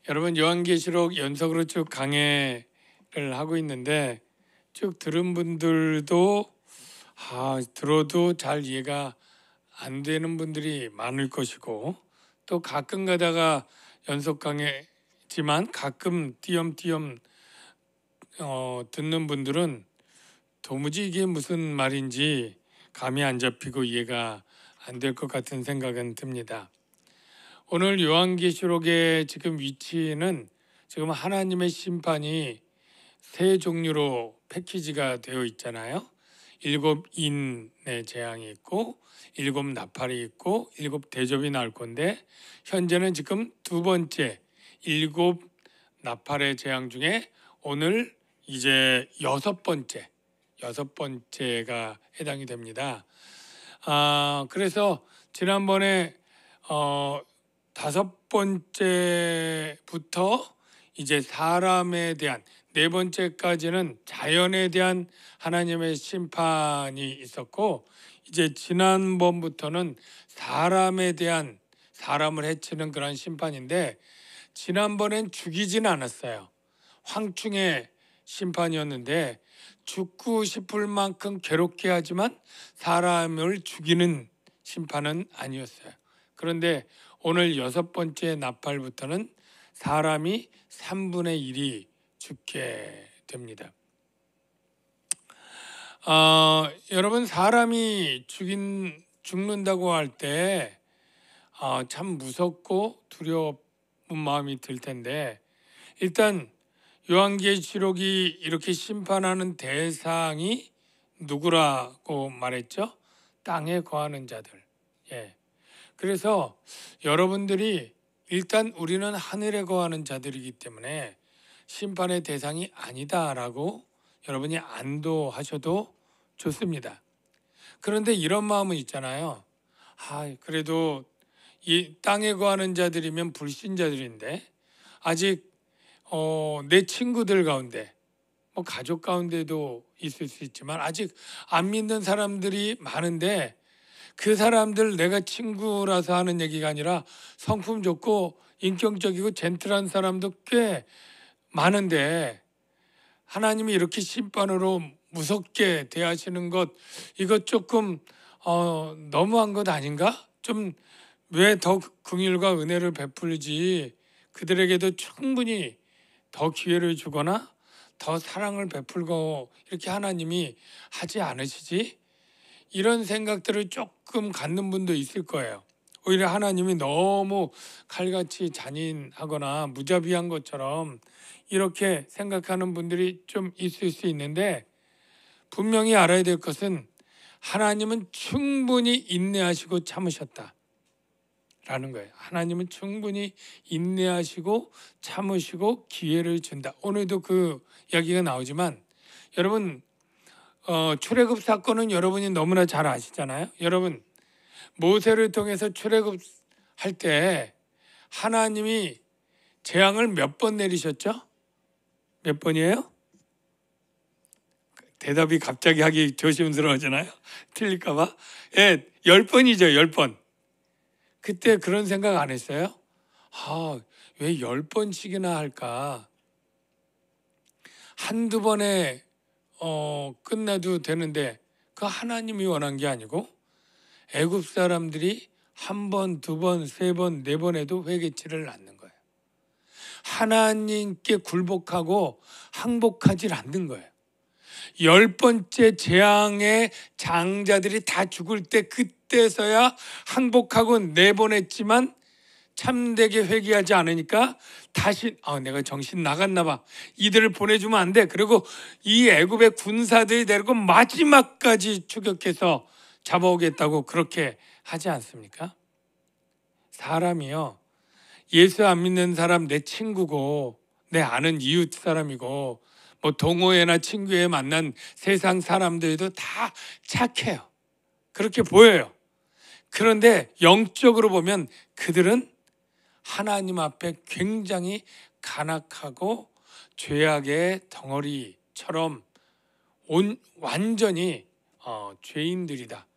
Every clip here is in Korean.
여러분, 요한계시록 연속으로 쭉 강해를 하고 있는데 쭉 들은 분들도 들어도 잘 이해가 안 되는 분들이 많을 것이고, 또 가끔 가다가 연속 강해지만 가끔 띄엄띄엄 듣는 분들은 도무지 이게 무슨 말인지 감이 안 잡히고 이해가 안 될 것 같은 생각은 듭니다. 오늘 요한계시록의 지금 위치는 지금 하나님의 심판이 세 종류로 패키지가 되어 있잖아요. 7인의 재앙이 있고 7나팔이 있고 7대접이 나올 건데, 현재는 지금 두 번째 7나팔의 재앙 중에 오늘 이제 여섯 번째가 해당이 됩니다. 그래서 지난번에 다섯 번째부터 이제 사람에 대한, 네 번째까지는 자연에 대한 하나님의 심판이 있었고, 이제 지난번부터는 사람에 대한, 사람을 해치는 그런 심판인데, 지난번엔 죽이진 않았어요. 황충의 심판이었는데 죽고 싶을 만큼 괴롭게 하지만 사람을 죽이는 심판은 아니었어요. 그런데 오늘 여섯 번째 나팔부터는 사람이 3분의 1이 죽게 됩니다. 여러분, 사람이 죽는다고 할 때 참 무섭고 두려운 마음이 들 텐데, 일단 요한계시록이 이렇게 심판하는 대상이 누구라고 말했죠? 땅에 거하는 자들. 그래서 여러분들이 일단 우리는 하늘에 거하는 자들이기 때문에 심판의 대상이 아니다라고 여러분이 안도하셔도 좋습니다. 그런데 이런 마음은 있잖아요. 그래도 이 땅에 거하는 자들이면 불신자들인데, 아직 내 친구들 가운데, 가족 가운데도 있을 수 있지만 아직 안 믿는 사람들이 많은데, 그 사람들 내가 친구라서 하는 얘기가 아니라 성품 좋고 인격적이고 젠틀한 사람도 꽤 많은데, 하나님이 이렇게 심판으로 무섭게 대하시는 것, 이것 조금 너무한 것 아닌가? 좀 왜 더 긍휼과 은혜를 베풀지 그들에게도 충분히 더 기회를 주거나 더 사랑을 베풀고 이렇게 하나님이 하지 않으시지? 이런 생각들을 조금 갖는 분도 있을 거예요. 오히려 하나님이 너무 칼같이 잔인하거나 무자비한 것처럼 이렇게 생각하는 분들이 좀 있을 수 있는데, 분명히 알아야 될 것은 하나님은 충분히 인내하시고 참으셨다 라는 거예요. 하나님은 충분히 인내하시고 참으시고 기회를 준다. 오늘도 그 이야기가 나오지만, 여러분, 출애굽 사건은 여러분이 너무나 잘 아시잖아요. 여러분, 모세를 통해서 출애굽할 때 하나님이 재앙을 몇 번 내리셨죠? 몇 번이에요? 대답이 갑자기 하기 조심스러워지나요? 틀릴까 봐. 10번이죠. 10번. 그때 그런 생각 안 했어요? 왜 10번씩이나 할까? 한두 번에 끝나도 되는데, 그 하나님이 원한 게 아니고 애굽 사람들이 한 번, 두 번, 세 번, 네 번에도 회개치를 않는 거예요. 하나님께 굴복하고 항복하지 않는 거예요. 10번째 재앙의 장자들이 다 죽을 때, 그때서야 항복하고 내보냈지만 참되게 회개하지 않으니까 다시 내가 정신 나갔나 봐, 이들을 보내주면 안 돼. 그리고 이 애굽의 군사들이 데리고 마지막까지 추격해서 잡아오겠다고 그렇게 하지 않습니까? 사람이요, 예수 안 믿는 사람 내 친구고 내 아는 이웃 사람이고 동호회나 친구회 만난 세상 사람들도 다 착해요. 그렇게 보여요. 그런데 영적으로 보면 그들은 하나님 앞에 굉장히 간악하고 죄악의 덩어리처럼 완전히 죄인들이다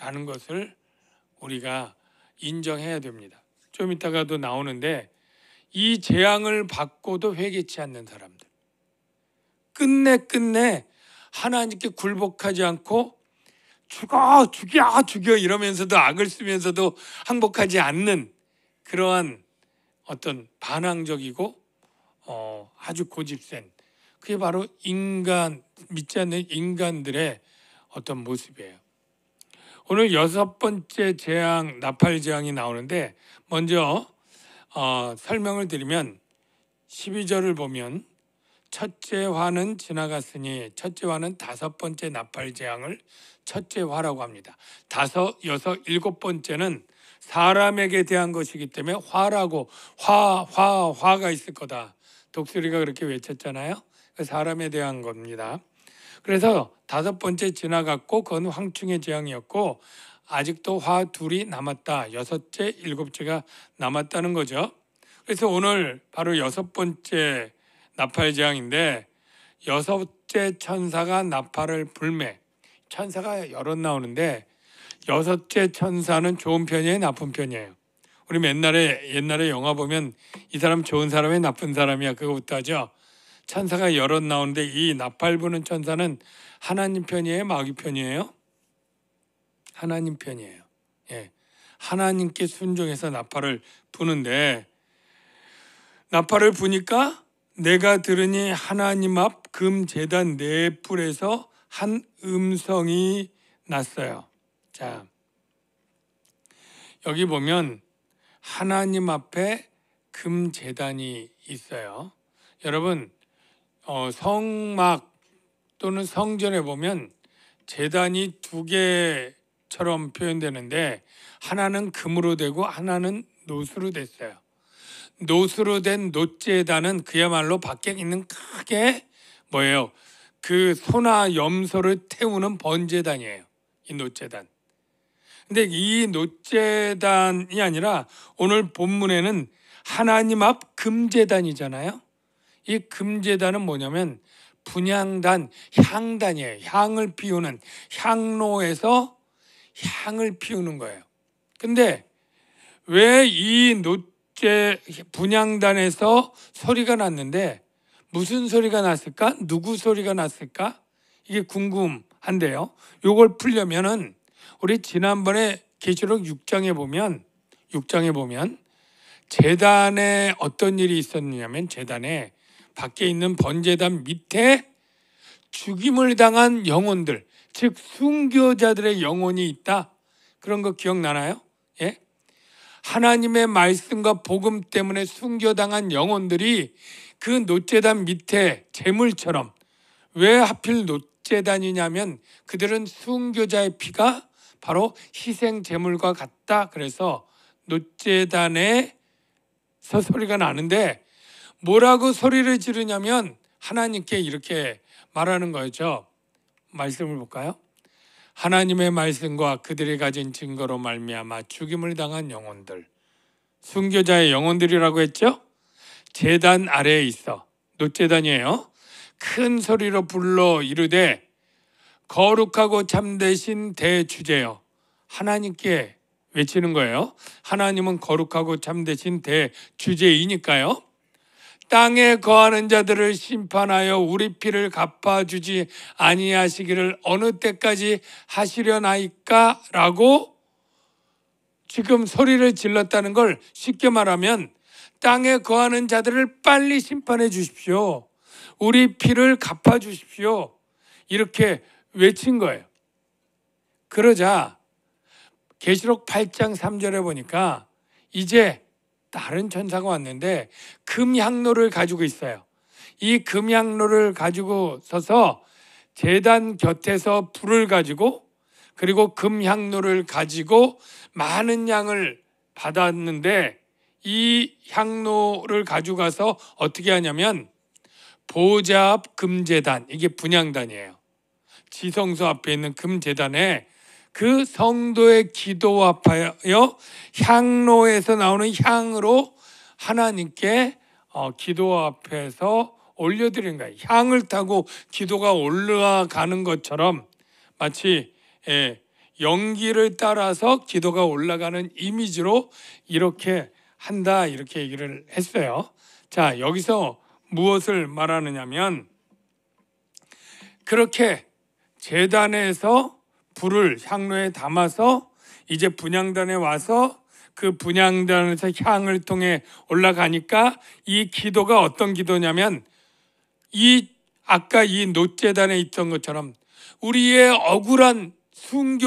라는 것을 우리가 인정해야 됩니다. 좀 이따가도 나오는데, 이 재앙을 받고도 회개치 않는 사람들, 끝내 하나님께 굴복하지 않고 죽여 이러면서도 악을 쓰면서도 항복하지 않는 그러한 어떤 반항적이고 아주 고집센, 그게 바로 믿지 않는 인간들의 어떤 모습이에요. 오늘 6번째 재앙, 나팔 재앙이 나오는데, 먼저 설명을 드리면 12절을 보면 첫째 화는 지나갔으니, 첫째 화는 5번째 나팔 재앙을 첫째 화라고 합니다. 5, 6, 7번째는 사람에게 대한 것이기 때문에 화라고, 화가 있을 거다. 독수리가 그렇게 외쳤잖아요. 사람에 대한 겁니다. 그래서 5번째 지나갔고 그건 황충의 재앙이었고, 아직도 화 둘이 남았다. 6째, 7째가 남았다는 거죠. 그래서 오늘 바로 6번째 나팔 재앙인데, 6째 천사가 나팔을 불매. 천사가 여럿 나오는데 6째 천사는 좋은 편이에요, 나쁜 편이에요? 우리 옛날에 영화 보면 이 사람 좋은 사람이야, 나쁜 사람이야, 그거부터 하죠. 천사가 여럿 나오는데 이 나팔 부는 천사는 하나님 편이에요, 마귀 편이에요? 하나님 편이에요. 예, 하나님께 순종해서 나팔을 부는데, 나팔을 부니까 내가 들으니 하나님 앞 금 제단 네 뿔에서 한 음성이 났어요. 자, 여기 보면 하나님 앞에 금 제단이 있어요. 여러분, 성막 또는 성전에 보면 제단이 2개처럼 표현되는데, 하나는 금으로 되고 하나는 노수로 됐어요. 노수로 된 노제단은 그야말로 밖에 있는 크게 뭐예요? 그 소나 염소를 태우는 번제단이에요, 이 노제단. 근데 이 노제단이 아니라 오늘 본문에는 하나님 앞 금제단이잖아요. 이 금제단은 뭐냐면 분향단, 향단이에요. 향을 피우는, 향로에서 향을 피우는 거예요. 근데 왜 이 분향단에서 소리가 났는데, 무슨 소리가 났을까? 누구 소리가 났을까? 이게 궁금한데요. 이걸 풀려면은 우리 지난번에 계시록 6장에 보면 제단에 어떤 일이 있었느냐면, 제단에 밖에 있는 번제단 밑에 죽임을 당한 영혼들, 즉 순교자들의 영혼이 있다. 그런 거 기억나나요? 예? 하나님의 말씀과 복음 때문에 순교당한 영혼들이 그 노제단 밑에 제물처럼, 왜 하필 노제단이냐면 그들은 순교자의 피가 바로 희생 제물과 같다. 그래서 노제단에서 소리가 나는데, 뭐라고 소리를 지르냐면 하나님께 이렇게 말하는 거죠. 말씀을 볼까요? 하나님의 말씀과 그들이 가진 증거로 말미암아 죽임을 당한 영혼들, 순교자의 영혼들이라고 했죠. 제단 아래에 있어, 노제단이에요. 큰 소리로 불러 이르되 거룩하고 참되신 대주제여. 하나님께 외치는 거예요. 하나님은 거룩하고 참되신 대주제이니까요. 땅에 거하는 자들을 심판하여 우리 피를 갚아주지 아니하시기를 어느 때까지 하시려나이까? 라고 지금 소리를 질렀다는 걸, 쉽게 말하면 땅에 거하는 자들을 빨리 심판해 주십시오. 우리 피를 갚아주십시오. 이렇게 외친 거예요. 그러자 계시록 8장 3절에 보니까 이제 다른 천사가 왔는데 금향로를 가지고 있어요. 이 금향로를 가지고 서서 제단 곁에서 불을 가지고, 그리고 금향로를 가지고 많은 양을 받았는데, 이 향로를 가져가서 어떻게 하냐면 보좌 앞 금제단, 이게 분향단이에요. 지성소 앞에 있는 금제단에 그 성도의 기도 앞하여 향로에서 나오는 향으로 하나님께 기도 앞에서 올려드리는 거예요. 향을 타고 기도가 올라가는 것처럼, 마치 연기를 따라서 기도가 올라가는 이미지로 이렇게 한다 이렇게 얘기를 했어요. 자, 여기서 무엇을 말하느냐면 그렇게 제단에서 불을 향로에 담아서 이제 분향단에 와서 그 분향단에서 향을 통해 올라가니까 이 기도가 어떤 기도냐면 이 아까 이 놋제단에 있던 것처럼 우리의 억울한 순교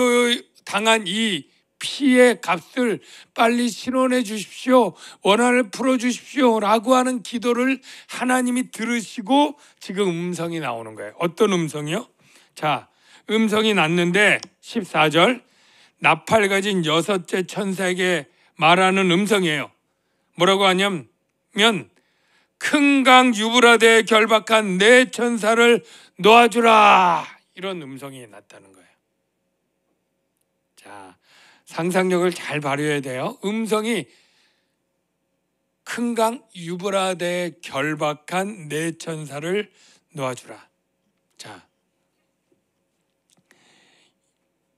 당한 이 피의 값을 빨리 신원해 주십시오. 원한을 풀어 주십시오. 라고 하는 기도를 하나님이 들으시고 지금 음성이 나오는 거예요. 어떤 음성이요? 자, 음성이 났는데 14절 나팔 가진 여섯째 천사에게 말하는 음성이에요. 뭐라고 하냐면 큰 강 유브라데에 결박한 내 천사를 놓아주라. 이런 음성이 났다는 거예요. 자, 상상력을 잘 발휘해야 돼요. 음성이 큰 강 유브라데에 결박한 내 천사를 놓아주라. 자,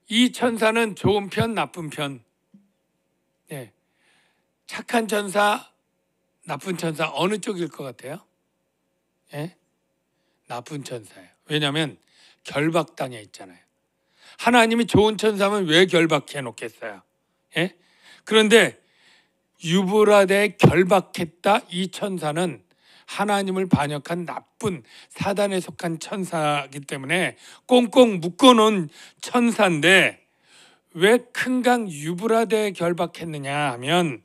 이 천사는 좋은 편, 나쁜 편, 네. 착한 천사, 나쁜 천사 어느 쪽일 것 같아요? 예? 나쁜 천사예요. 왜냐하면 결박당해 있잖아요. 하나님이 좋은 천사면 왜 결박해 놓겠어요? 예? 그런데 유브라데에 결박했다 이 천사는 하나님을 반역한 나쁜 사단에 속한 천사이기 때문에 꽁꽁 묶어놓은 천사인데 왜 큰 강 유브라데에 결박했느냐 하면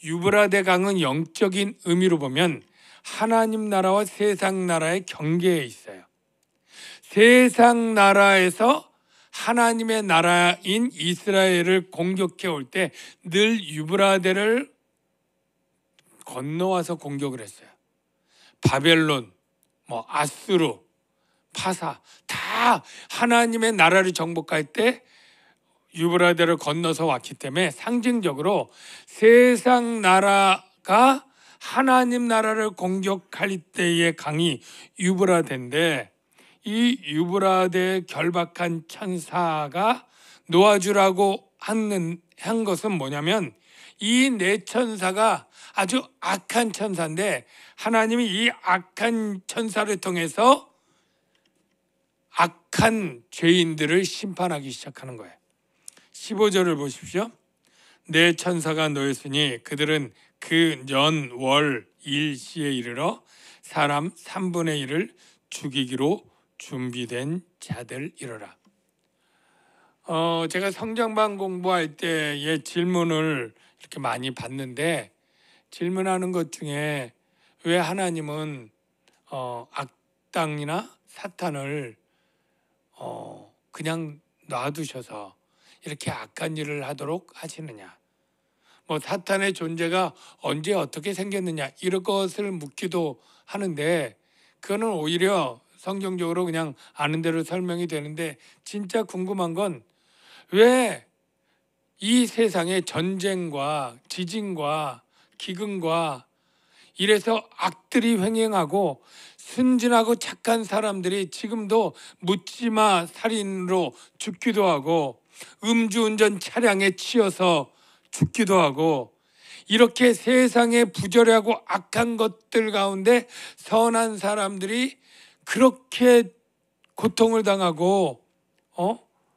유브라데 강은 영적인 의미로 보면 하나님 나라와 세상 나라의 경계에 있어요. 세상 나라에서 하나님의 나라인 이스라엘을 공격해 올 때 늘 유브라데를 건너와서 공격을 했어요. 바벨론, 아수르, 파사 다 하나님의 나라를 정복할 때 유브라데를 건너서 왔기 때문에 상징적으로 세상 나라가 하나님 나라를 공격할 때의 강이 유브라데인데 이 유브라데에 결박한 천사가 놓아주라고 한 것은 뭐냐면 이 네 천사가 아주 악한 천사인데 하나님이 이 악한 천사를 통해서 악한 죄인들을 심판하기 시작하는 거예요. 15절을 보십시오. 네 천사가 놓였으니 그들은 그 년, 월, 일, 시에 이르러 사람 3분의 1을 죽이기로 준비된 자들이로라. 제가 성경방 공부할 때의 질문을 이렇게 많이 받는데 질문하는 것 중에 왜 하나님은 악당이나 사탄을 그냥 놔두셔서 이렇게 악한 일을 하도록 하시느냐, 사탄의 존재가 언제 어떻게 생겼느냐 이런 것을 묻기도 하는데 그거는 오히려 성경적으로 그냥 아는 대로 설명이 되는데 진짜 궁금한 건 왜 이 세상에 전쟁과 지진과 기근과 이래서 악들이 횡행하고 순진하고 착한 사람들이 지금도 묻지마 살인으로 죽기도 하고 음주운전 차량에 치여서 죽기도 하고 이렇게 세상에 부조리하고 악한 것들 가운데 선한 사람들이 그렇게 고통을 당하고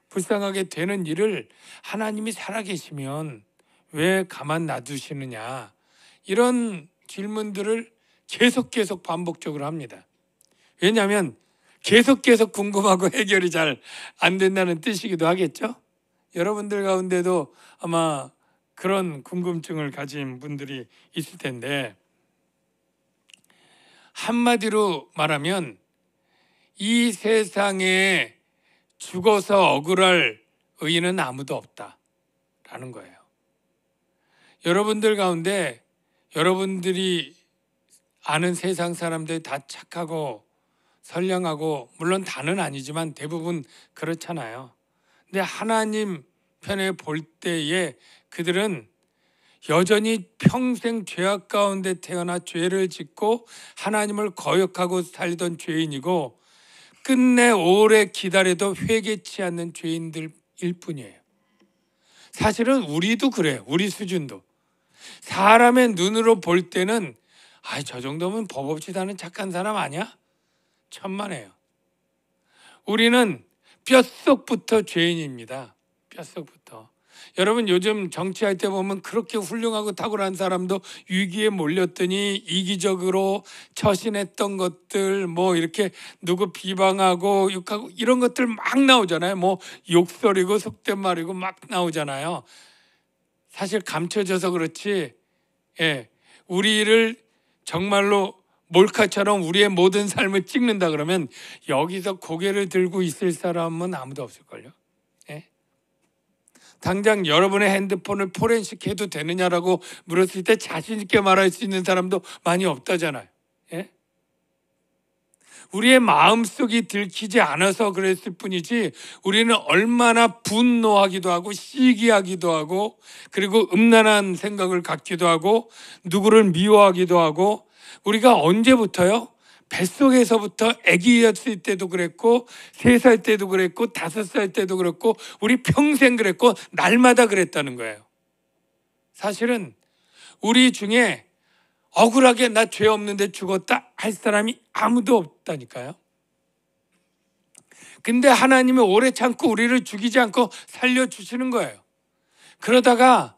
불쌍하게 되는 일을 하나님이 살아계시면 왜 가만 놔두시느냐 이런 질문들을 계속 반복적으로 합니다. 왜냐하면 계속 궁금하고 해결이 잘 안 된다는 뜻이기도 하겠죠. 여러분들 가운데도 아마 그런 궁금증을 가진 분들이 있을 텐데 한마디로 말하면 이 세상에 죽어서 억울할 의인은 아무도 없다라는 거예요. 여러분들 가운데 여러분들이 아는 세상 사람들이 다 착하고 선량하고 물론 다는 아니지만 대부분 그렇잖아요. 근데 하나님 편에 볼 때에 그들은 여전히 평생 죄악 가운데 태어나 죄를 짓고 하나님을 거역하고 살던 죄인이고 끝내 오래 기다려도 회개치 않는 죄인들일 뿐이에요. 사실은 우리도 그래요. 우리 수준도. 사람의 눈으로 볼 때는 저 정도면 법 없이 사는 착한 사람 아니야? 천만에요. 우리는 뼛속부터 죄인입니다. 뼛속부터. 여러분 요즘 정치할 때 보면 그렇게 훌륭하고 탁월한 사람도 위기에 몰렸더니 이기적으로 처신했던 것들, 뭐 이렇게 누구 비방하고 욕하고 이런 것들 막 나오잖아요. 뭐 욕설이고 속된 말이고 막 나오잖아요. 사실 감춰져서 그렇지, 우리를 정말로 몰카처럼 우리의 모든 삶을 찍는다 그러면 여기서 고개를 들고 있을 사람은 아무도 없을걸요. 당장 여러분의 핸드폰을 포렌식 해도 되느냐라고 물었을 때 자신 있게 말할 수 있는 사람도 많이 없다잖아요. 우리의 마음속이 들키지 않아서 그랬을 뿐이지 우리는 얼마나 분노하기도 하고 시기하기도 하고 그리고 음란한 생각을 갖기도 하고 누구를 미워하기도 하고 우리가 언제부터요? 뱃속에서부터 아기였을 때도 그랬고 3살 때도 그랬고 5살 때도 그랬고 우리 평생 그랬고 날마다 그랬다는 거예요. 사실은 우리 중에 억울하게 나 죄 없는데 죽었다 할 사람이 아무도 없다니까요. 근데 하나님이 오래 참고 우리를 죽이지 않고 살려주시는 거예요. 그러다가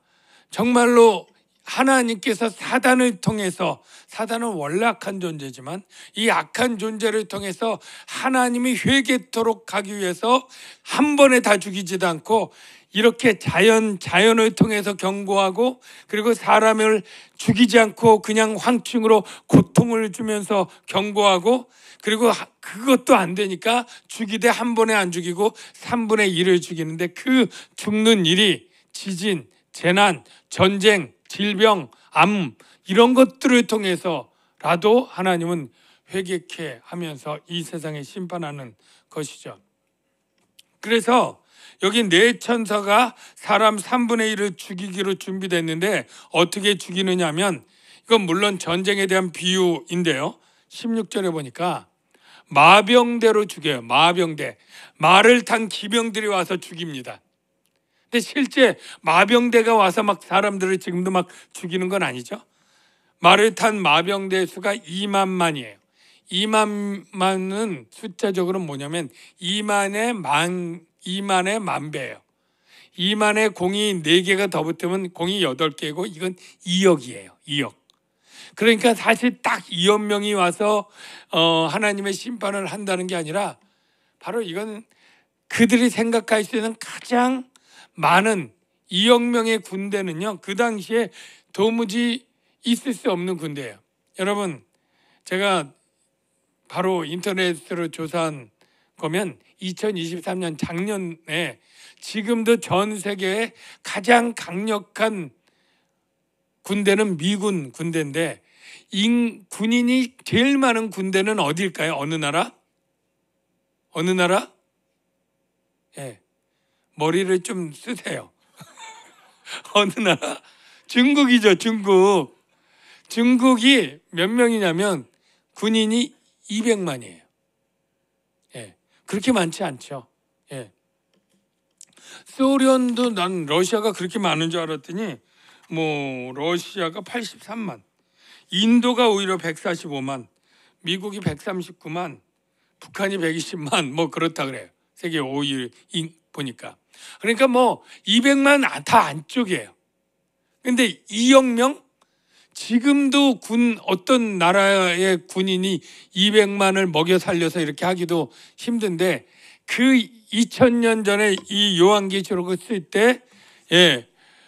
정말로 하나님께서 사단을 통해서, 사단은 원래 악한 존재지만 이 악한 존재를 통해서 하나님이 회개토록 가기 위해서 한 번에 다 죽이지도 않고 이렇게 자연을 통해서 경고하고 그리고 사람을 죽이지 않고 그냥 황충으로 고통을 주면서 경고하고 그리고 그것도 안 되니까 죽이되 한 번에 안 죽이고 3분의 1을 죽이는데 그 죽는 일이 지진, 재난, 전쟁, 질병, 암 이런 것들을 통해서라도 하나님은 회개케 하면서 이 세상에 심판하는 것이죠. 그래서 여기 네 천사가 사람 3분의 1을 죽이기로 준비됐는데 어떻게 죽이느냐 하면 이건 물론 전쟁에 대한 비유인데요. 16절에 보니까 마병대로 죽여요. 마병대. 말을 탄 기병들이 와서 죽입니다. 근데 실제 마병대가 와서 막 사람들을 지금도 막 죽이는 건 아니죠. 말을 탄 마병대 수가 2만만이에요. 2만만은 숫자적으로 뭐냐면 2만의 만배예요. 2만에 공이 4개가 더 붙으면 공이 8개고 이건 2억이에요. 2억. 그러니까 사실 딱 2억 명이 와서 하나님의 심판을 한다는 게 아니라 바로 이건 그들이 생각할 수 있는 가장 많은 2억 명의 군대는요. 그 당시에 도무지 있을 수 없는 군대예요. 여러분 제가 바로 인터넷으로 조사한 거면 2023년 작년에 지금도 전 세계의 가장 강력한 군대는 미군 군대인데 군인이 제일 많은 군대는 어디일까요? 어느 나라? 어느 나라? 머리를 좀 쓰세요. 어느 나라? 중국이죠. 중국이 몇 명이냐면 군인이 200만이에요. 그렇게 많지 않죠. 소련도 난 러시아가 그렇게 많은 줄 알았더니 뭐 러시아가 83만, 인도가 오히려 145만, 미국이 139만, 북한이 120만 뭐 그렇다 그래요. 세계 5위 보니까. 그러니까 뭐 200만 다 안쪽이에요. 근데 2억 명? 지금도 어떤 나라의 군인이 200만을 먹여 살려서 이렇게 하기도 힘든데 그 2000년 전에 이 요한계시록을 쓸 때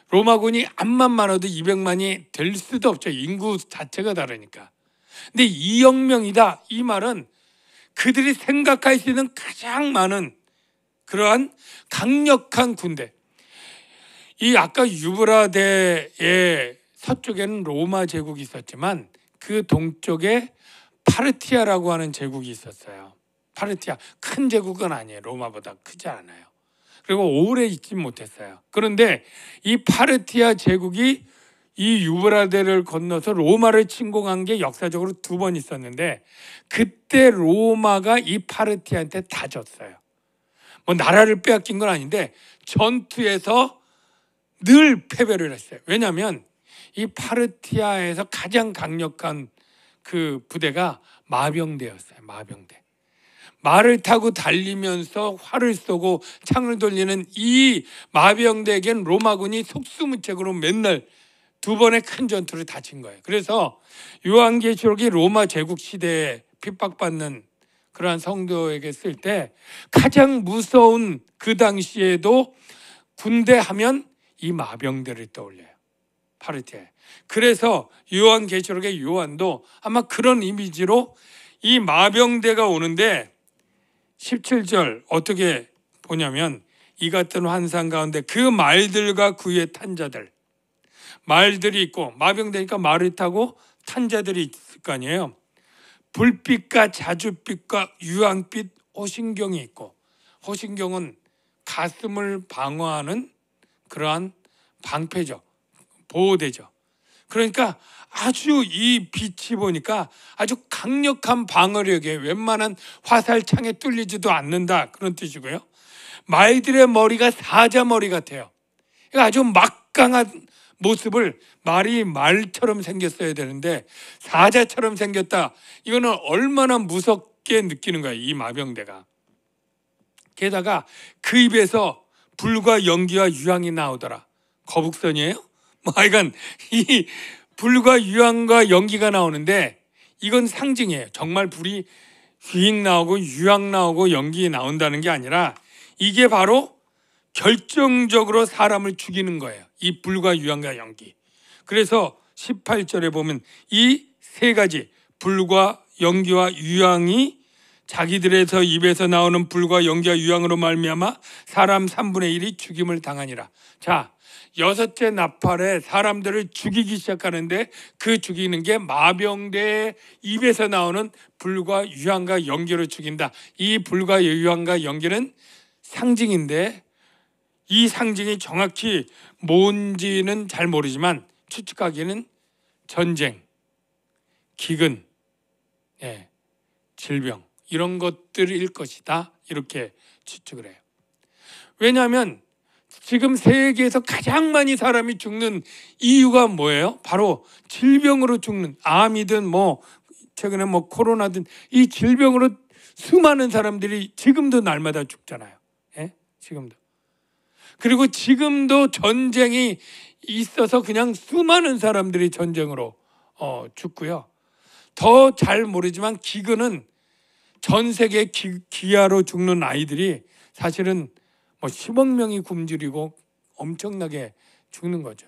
로마군이 암만 많아도 200만이 될 수도 없죠. 인구 자체가 다르니까. 근데 2억 명이다. 이 말은 그들이 생각할 수 있는 가장 많은 그러한 강력한 군대. 이 아까 유브라데의 서쪽에는 로마 제국이 있었지만 그 동쪽에 파르티아라고 하는 제국이 있었어요. 파르티아 큰 제국은 아니에요. 로마보다 크지 않아요. 그리고 오래 있지 못했어요. 그런데 이 파르티아 제국이 이 유브라데를 건너서 로마를 침공한 게 역사적으로 2번 있었는데 그때 로마가 이 파르티아한테 다 졌어요. 뭐 나라를 빼앗긴 건 아닌데 전투에서 늘 패배를 했어요. 왜냐하면 이 파르티아에서 가장 강력한 그 부대가 마병대였어요. 마병대. 말을 타고 달리면서 활을 쏘고 창을 돌리는 이 마병대에겐 로마군이 속수무책으로 맨날 두 번의 큰 전투를 다친 거예요. 그래서 요한계시록이 로마 제국 시대에 핍박받는 그러한 성도에게 쓸 때 가장 무서운, 그 당시에도 군대 하면 이 마병대를 떠올려요. 파르티아에. 그래서 요한계시록의 요한도 아마 그런 이미지로 이 마병대가 오는데 17절 어떻게 보냐면, 이 같은 환상 가운데 그 말들과 그의 탄 자들, 말들이 있고, 마병대니까 말을 타고 탄 자들이 있을 거 아니에요. 불빛과 자줏빛과 유황빛 호신경이 있고, 호신경은 가슴을 방어하는 그러한 방패죠. 보호대죠. 그러니까 아주 이 빛이 보니까 아주 강력한 방어력에 웬만한 화살창에 뚫리지도 않는다, 그런 뜻이고요. 말들의 머리가 사자머리 같아요. 아주 막강한 모습을, 말이 말처럼 생겼어야 되는데 사자처럼 생겼다. 이거는 얼마나 무섭게 느끼는 거예요, 이 마병대가. 게다가 그 입에서 불과 연기와 유황이 나오더라. 거북선이에요? 하여간 이 불과 유황과 연기가 나오는데 이건 상징이에요. 정말 불이 휙 나오고 유황 나오고 연기 나온다는 게 아니라 이게 바로 결정적으로 사람을 죽이는 거예요. 이 불과 유황과 연기. 그래서 18절에 보면 이 세 가지, 불과 연기와 유황이 자기들에서 입에서 나오는 불과 연기와 유황으로 말미암아 사람 3분의 1이 죽임을 당하니라. 자, 여섯째 나팔에 사람들을 죽이기 시작하는데 그 죽이는 게 마병대의 입에서 나오는 불과 유황과 연기로 죽인다. 이 불과 유황과 연기는 상징인데 이 상징이 정확히 뭔지는 잘 모르지만 추측하기에는 전쟁, 기근, 질병 이런 것들일 것이다, 이렇게 추측을 해요. 왜냐하면 지금 세계에서 가장 많이 사람이 죽는 이유가 뭐예요? 바로 질병으로 죽는, 암이든 최근에 코로나든 이 질병으로 수많은 사람들이 지금도 날마다 죽잖아요. 지금도. 그리고 지금도 전쟁이 있어서 그냥 수많은 사람들이 전쟁으로 죽고요. 더 잘 모르지만 기근은 전 세계 기아로 죽는 아이들이 사실은 10억 명이 굶주리고 엄청나게 죽는 거죠.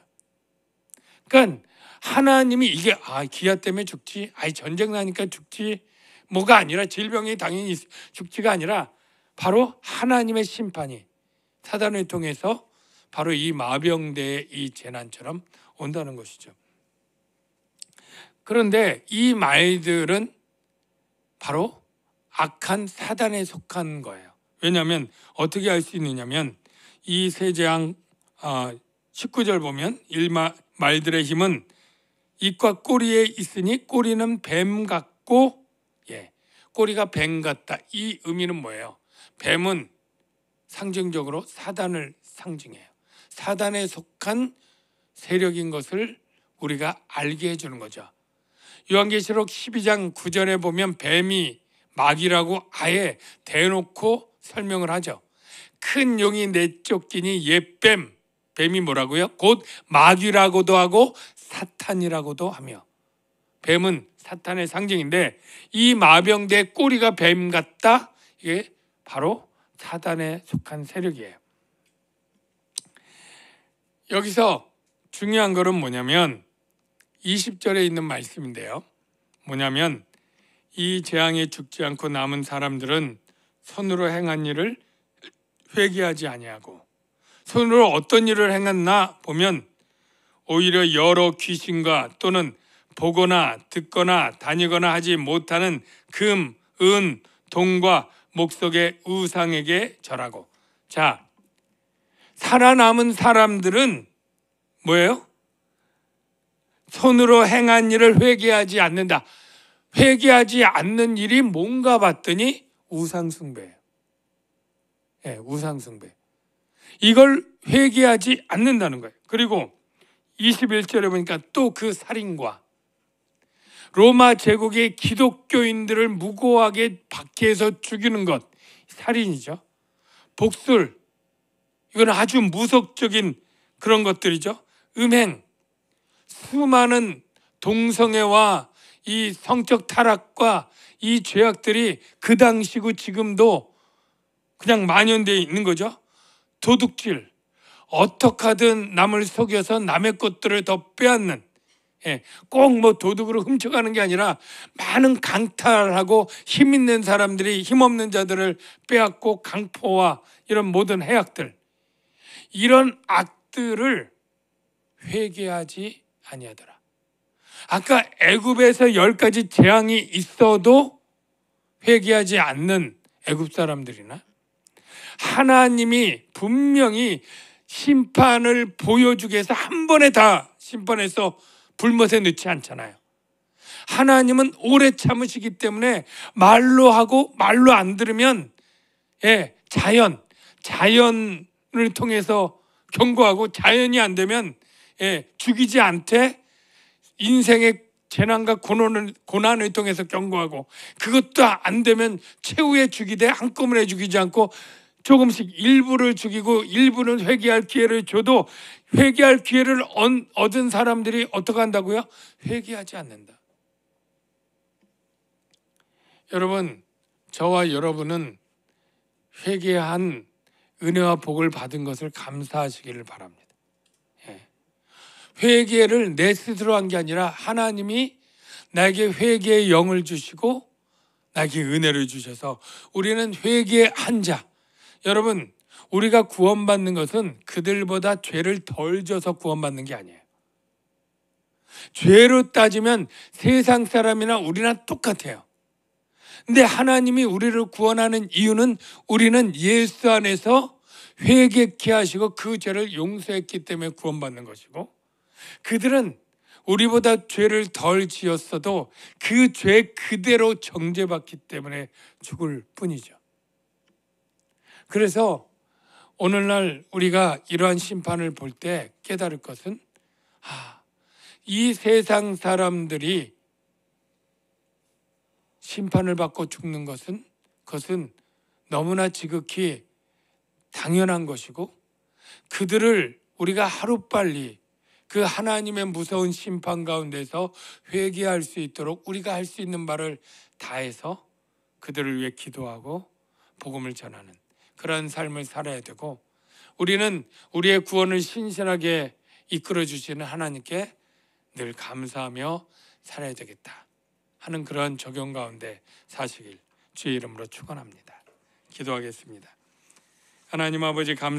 그러니까 하나님이 이게 기아 때문에 죽지, 전쟁 나니까 죽지, 뭐가 아니라, 질병이 당연히 죽지가 아니라 바로 하나님의 심판이 사단을 통해서 바로 이 마병대의 이 재난처럼 온다는 것이죠. 그런데 이 말들은 바로 악한 사단에 속한 거예요. 왜냐하면 어떻게 알 수 있느냐면 이 세재앙 19절 보면 말들의 힘은 입과 꼬리에 있으니 꼬리는 뱀 같고, 꼬리가 뱀 같다. 이 의미는 뭐예요? 뱀은 상징적으로 사단을 상징해요. 사단에 속한 세력인 것을 우리가 알게 해주는 거죠. 요한계시록 12장 9절에 보면 뱀이 마귀라고 아예 대놓고 설명을 하죠. 큰 용이 내쫓기니 옛뱀, 뱀이 뭐라고요? 곧 마귀라고도 하고 사탄이라고도 하며, 뱀은 사탄의 상징인데 이 마병대의 꼬리가 뱀 같다. 이게 바로 사단에 속한 세력이에요. 여기서 중요한 것은 뭐냐면 20절에 있는 말씀인데요. 뭐냐면 이 재앙에 죽지 않고 남은 사람들은 손으로 행한 일을 회개하지 아니하고, 손으로 어떤 일을 행했나 보면 오히려 여러 귀신과 또는 보거나 듣거나 다니거나 하지 못하는 금, 은, 동과 목석의 우상에게 절하고. 자, 살아남은 사람들은 뭐예요? 손으로 행한 일을 회개하지 않는다. 회개하지 않는 일이 뭔가 봤더니 우상숭배예요. 우상숭배. 이걸 회개하지 않는다는 거예요. 그리고 21절에 보니까 또 그 살인과 로마 제국의 기독교인들을 무고하게 박해해서 죽이는 것, 살인이죠. 복술, 이건 아주 무속적인 그런 것들이죠. 음행, 수많은 동성애와 이 성적 타락과 이 죄악들이 그 당시고 지금도 그냥 만연되어 있는 거죠. 도둑질, 어떻게 하든 남을 속여서 남의 것들을 더 빼앗는, 꼭 뭐 도둑으로 훔쳐가는 게 아니라 많은 강탈하고 힘 있는 사람들이 힘없는 자들을 빼앗고 강포와 이런 모든 해악들, 이런 악들을 회개하지 아니하더라. 아까 애굽에서 10가지 재앙이 있어도 회개하지 않는 애굽 사람들이나 하나님이 분명히 심판을 보여주기 위해서 한 번에 다 심판해서 불못에 넣지 않잖아요. 하나님은 오래 참으시기 때문에 말로 하고 말로 안 들으면 자연을 통해서 경고하고, 자연이 안 되면 죽이지 않되 인생의 재난과 고난을 통해서 경고하고, 그것도 안 되면 최후에 죽이되 한꺼번에 죽이지 않고 조금씩 일부를 죽이고 일부는 회개할 기회를 줘도 회개할 기회를 얻은 사람들이 어떻게 한다고요? 회개하지 않는다. 여러분, 저와 여러분은 회개한 은혜와 복을 받은 것을 감사하시기를 바랍니다. 회개를 내 스스로 한 게 아니라 하나님이 나에게 회개의 영을 주시고 나에게 은혜를 주셔서 우리는 회개한 자. 여러분, 우리가 구원받는 것은 그들보다 죄를 덜 져서 구원받는 게 아니에요. 죄로 따지면 세상 사람이나 우리나 똑같아요. 근데 하나님이 우리를 구원하는 이유는 우리는 예수 안에서 회개케 하시고 그 죄를 용서했기 때문에 구원받는 것이고, 그들은 우리보다 죄를 덜 지었어도 그 죄 그대로 정죄받기 때문에 죽을 뿐이죠. 그래서 오늘날 우리가 이러한 심판을 볼 때 깨달을 것은, 이 세상 사람들이 심판을 받고 죽는 것은 그것은 너무나 지극히 당연한 것이고, 그들을 우리가 하루빨리 그 하나님의 무서운 심판 가운데서 회개할 수 있도록 우리가 할 수 있는 바를 다해서 그들을 위해 기도하고 복음을 전하는 그런 삶을 살아야 되고, 우리는 우리의 구원을 신실하게 이끌어 주시는 하나님께 늘 감사하며 살아야 되겠다 하는 그런 적용 가운데 사시길 주의 이름으로 축원합니다. 기도하겠습니다. 하나님 아버지, 감사합니다.